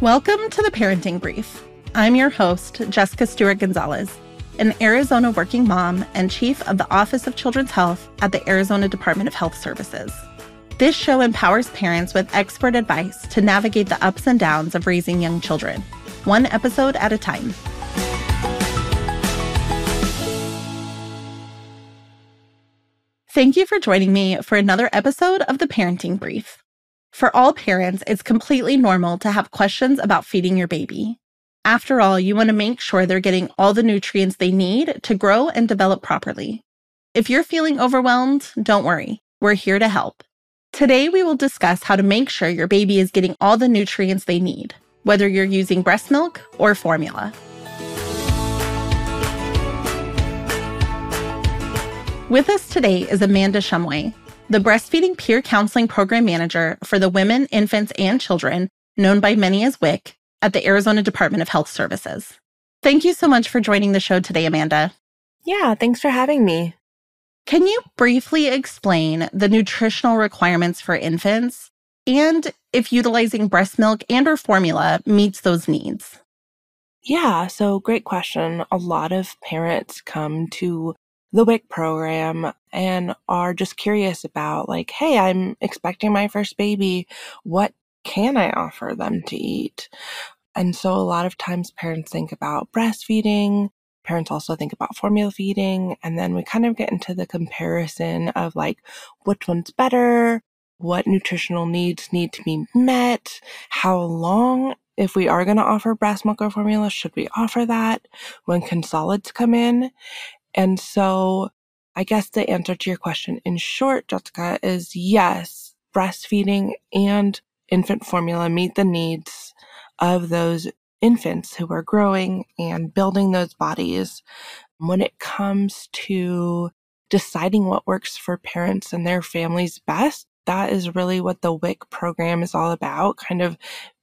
Welcome to the Parenting Brief. I'm your host, Jessica Stewart-Gonzalez, an Arizona working mom and chief of the Office of Children's Health at the Arizona Department of Health Services. This show empowers parents with expert advice to navigate the ups and downs of raising young children, one episode at a time. Thank you for joining me for another episode of the Parenting Brief. For all parents, it's completely normal to have questions about feeding your baby. After all, you want to make sure they're getting all the nutrients they need to grow and develop properly. If you're feeling overwhelmed, don't worry. We're here to help. Today, we will discuss how to make sure your baby is getting all the nutrients they need, whether you're using breast milk or formula. With us today is Amanda Shumway, the Breastfeeding Peer Counseling Program Manager for the Women, Infants, and Children, known by many as WIC, at the Arizona Department of Health Services. Thank you so much for joining the show today, Amanda. Yeah, thanks for having me. Can you briefly explain the nutritional requirements for infants and if utilizing breast milk and or formula meets those needs? Yeah, so great question. A lot of parents come to the WIC program and are just curious about hey, I'm expecting my first baby. What can I offer them to eat? And so a lot of times parents think about breastfeeding. Parents also think about formula feeding. And then we kind of get into the comparison of which one's better, what nutritional needs need to be met, how long, if we are going to offer breast milk or formula, should we offer that? When can solids come in? And so I guess the answer to your question in short, Jessica, is yes, breastfeeding and infant formula meet the needs of those infants who are growing and building those bodies. When it comes to deciding what works for parents and their families best, that is really what the WIC program is all about, kind of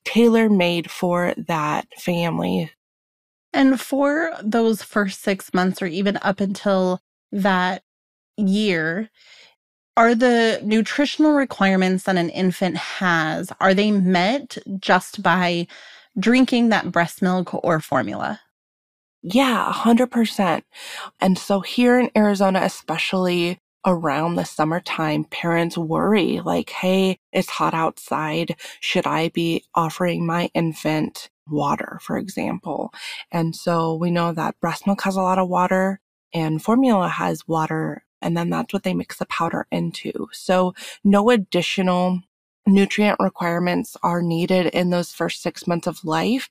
tailor-made for that family. And for those first 6 months or even up until that year, are the nutritional requirements that an infant has, are they met just by drinking that breast milk or formula? Yeah, 100%. And so here in Arizona, especially around the summertime, parents worry hey, it's hot outside. Should I be offering my infant water, for example? And so we know that breast milk has a lot of water and formula has water, and then that's what they mix the powder into. So no additional nutrient requirements are needed in those first 6 months of life.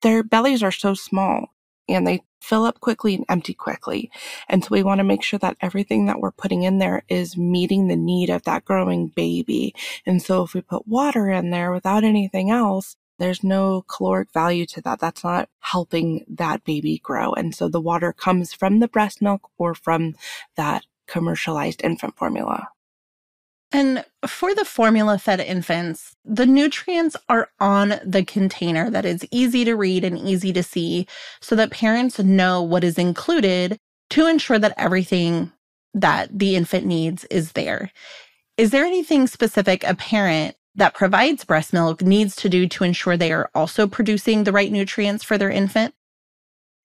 Their bellies are so small and they fill up quickly and empty quickly. And so we want to make sure that everything that we're putting in there is meeting the need of that growing baby. And so if we put water in there without anything else, there's no caloric value to that. That's not helping that baby grow. And so the water comes from the breast milk or from that commercialized infant formula. And for the formula-fed infants, the nutrients are on the container that is easy to read and easy to see so that parents know what is included to ensure that everything that the infant needs is there. Is there anything specific a parent that provides breast milk needs to do to ensure they are also producing the right nutrients for their infant?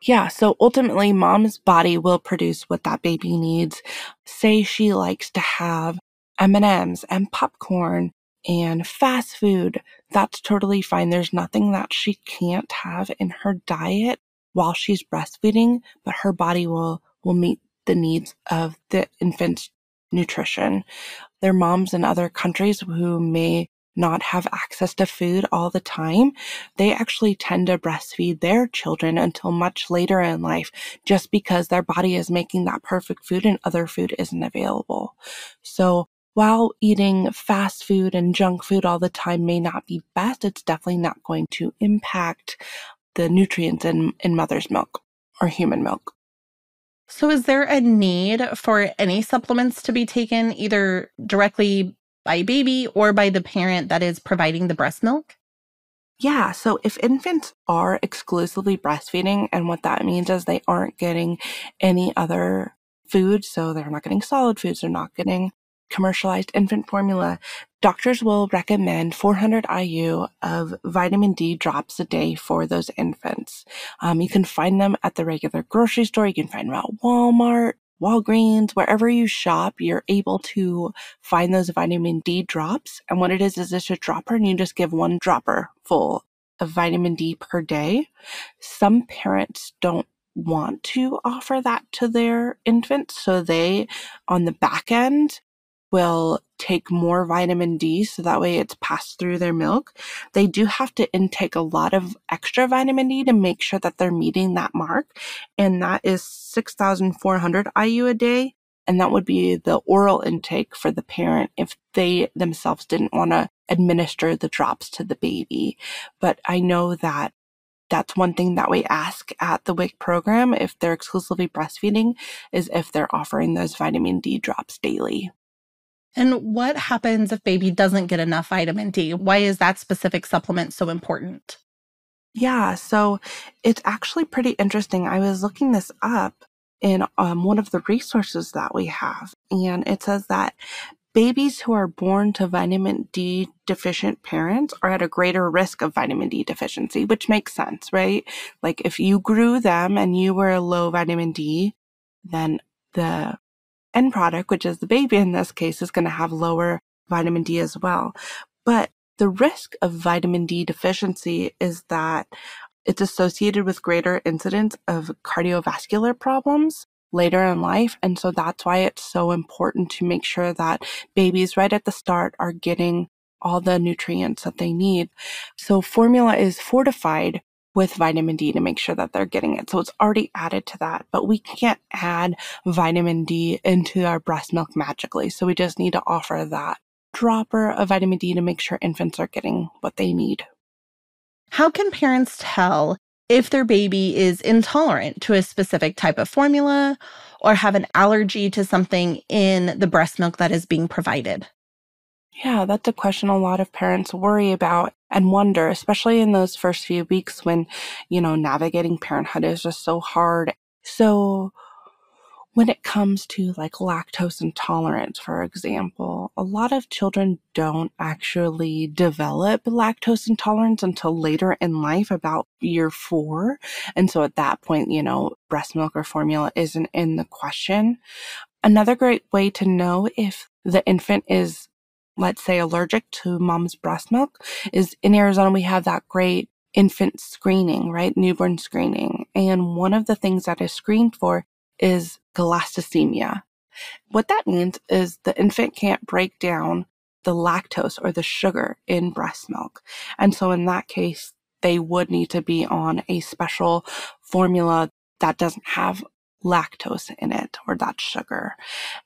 Yeah, so ultimately, mom's body will produce what that baby needs. Say she likes to have M&Ms and popcorn and fast food. That's totally fine. There's nothing that she can't have in her diet while she's breastfeeding, but her body will meet the needs of the infant's nutrition. There are moms in other countries who may not have access to food all the time. They actually tend to breastfeed their children until much later in life just because their body is making that perfect food and other food isn't available. So while eating fast food and junk food all the time may not be best, it's definitely not going to impact the nutrients in mother's milk or human milk. So is there a need for any supplements to be taken either directly by baby or by the parent that is providing the breast milk? Yeah, so if infants are exclusively breastfeeding, and what that means is they aren't getting any other food, so they're not getting solid foods, they're not getting commercialized infant formula, doctors will recommend 400 IU of vitamin D drops a day for those infants. You can find them at the regular grocery store. You can find them at Walmart, Walgreens, wherever you shop, you're able to find those vitamin D drops. And what it is it's a dropper, and you just give one dropper full of vitamin D per day. Some parents don't want to offer that to their infants, so they, on the back end, will take more vitamin D so that way it's passed through their milk. They do have to intake a lot of extra vitamin D to make sure that they're meeting that mark, and that is 6,400 IU a day, and that would be the oral intake for the parent if they themselves didn't want to administer the drops to the baby. But I know that that's one thing that we ask at the WIC program if they're exclusively breastfeeding, is if they're offering those vitamin D drops daily. And what happens if baby doesn't get enough vitamin D? Why is that specific supplement so important? Yeah, so it's actually pretty interesting. I was looking this up in one of the resources that we have, and it says that babies who are born to vitamin D deficient parents are at a greater risk of vitamin D deficiency, which makes sense, right? Like if you grew them and you were low vitamin D, then the end product, which is the baby in this case, is going to have lower vitamin D as well. But the risk of vitamin D deficiency is that it's associated with greater incidence of cardiovascular problems later in life. And so that's why it's so important to make sure that babies right at the start are getting all the nutrients that they need. So formula is fortified with vitamin D to make sure that they're getting it. So it's already added to that, but we can't add vitamin D into our breast milk magically. So we just need to offer that dropper of vitamin D to make sure infants are getting what they need. How can parents tell if their baby is intolerant to a specific type of formula or have an allergy to something in the breast milk that is being provided? Yeah, that's a question a lot of parents worry about and wonder, especially in those first few weeks when, navigating parenthood is just so hard. So when it comes to like lactose intolerance, for example, a lot of children don't actually develop lactose intolerance until later in life, about year 4. And so at that point, breast milk or formula isn't in the question. Another great way to know if the infant is, let's say, allergic to mom's breast milk is in Arizona, we have that great infant screening, right? Newborn screening. And one of the things that is screened for is galactosemia. What that means is the infant can't break down the lactose or the sugar in breast milk. And so in that case, they would need to be on a special formula that doesn't have lactose in it or that sugar.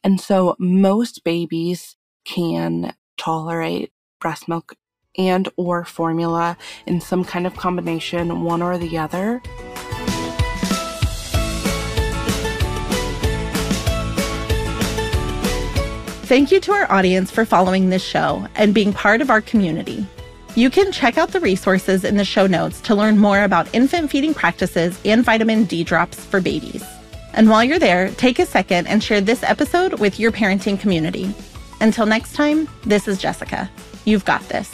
And so most babies can tolerate breast milk and or formula in some kind of combination, one or the other. Thank you to our audience for following this show and being part of our community. You can check out the resources in the show notes to learn more about infant feeding practices and vitamin D drops for babies. And while you're there, take a second and share this episode with your parenting community. Until next time, this is Jessica. You've got this.